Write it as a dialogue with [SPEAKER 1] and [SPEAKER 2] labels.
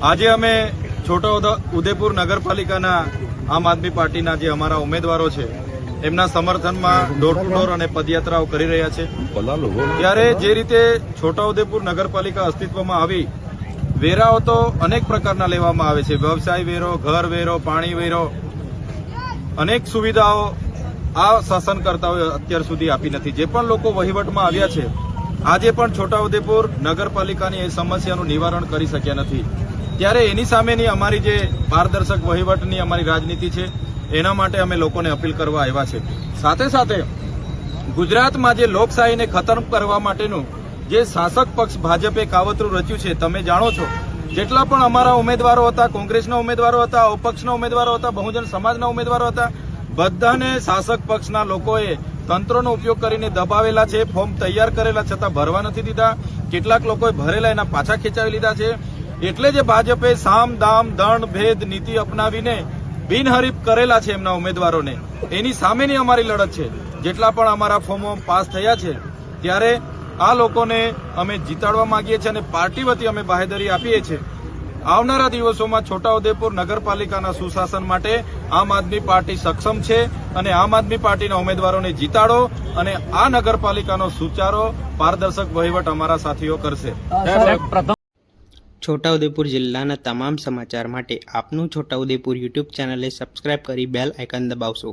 [SPEAKER 1] આજે અમે છોટા ઉદેપુર નગરપાલિકાના આમ આદમી પાર્ટીના જે અમારા ઉમેદવારો છે એમના સમર્થનમાં ડોર ટુ ડોર અને પદયાત્રાઓ કરી રહ્યા છે। ત્યારે જે રીતે છોટાઉદેપુર નગરપાલિકા અસ્તિત્વમાં આવી, વેરાઓ તો અનેક પ્રકારના લેવામાં આવે છે, વ્યવસાય વેરો, ઘર વેરો, પાણી વેરો, અનેક સુવિધાઓ આ શાસનકર્તાઓએ અત્યાર સુધી આપી નથી। જે પણ લોકો વહીવટમાં આવ્યા છે, આજે પણ છોટાઉદેપુર નગરપાલિકાની એ સમસ્યાનું નિવારણ કરી શક્યા નથી। ત્યારે એની સામેની અમારી જે પારદર્શક વહીવટની અમારી રાજનીતિ છે એના માટે અમે લોકોને અપીલ કરવા આવ્યા છે। સાથે સાથે ગુજરાતમાં જે લોકશાહીને ખતમ કરવા માટેનું જે શાસક પક્ષ ભાજપે કાવતરું રચ્યું છે, તમે જાણો છો, જેટલા પણ અમારા ઉમેદવારો હતા, કોંગ્રેસના ઉમેદવારો હતા, અપક્ષના ઉમેદવારો હતા, બહુજન સમાજના ઉમેદવારો હતા, બધાને શાસક પક્ષના લોકોએ તંત્રનો ઉપયોગ કરીને દબાવેલા છે। ફોર્મ તૈયાર કરેલા છતાં ભરવા નથી દીધા, કેટલાક લોકોએ ભરેલા એના પાછા ખેંચાવી લીધા છે। એટલે જે ભાજપે સામ દામ દંડ ભેદ નીતિ અપનાવીને બિનહરીફ કરેલા છે એમના ઉમેદવારોને, એની સામેની અમારી લડત છે। જેટલા પણ અમારા ફોર્મો પાસ થયા છે, ત્યારે આ લોકોને અમે જીતાડવા માંગીએ છીએ અને પાર્ટી વતી અમે બાહેધરી આપીએ છીએ। આવનારા દિવસોમાં છોટાઉદેપુર નગરપાલિકાના સુશાસન માટે આમ આદમી પાર્ટી સક્ષમ છે અને આમ આદમી પાર્ટીના ઉમેદવારોને જીતાડો અને આ નગરપાલિકાનો સુચારો પારદર્શક વહીવટ અમારા સાથીઓ કરશે।
[SPEAKER 2] છોટાઉદેપુર જિલ્લાના તમામ સમાચાર માટે આપનું છોટાઉદેપુર યુટ્યુબ ચેનલને સબસ્ક્રાઇબ કરી બેલ આઇકન દબાવશો।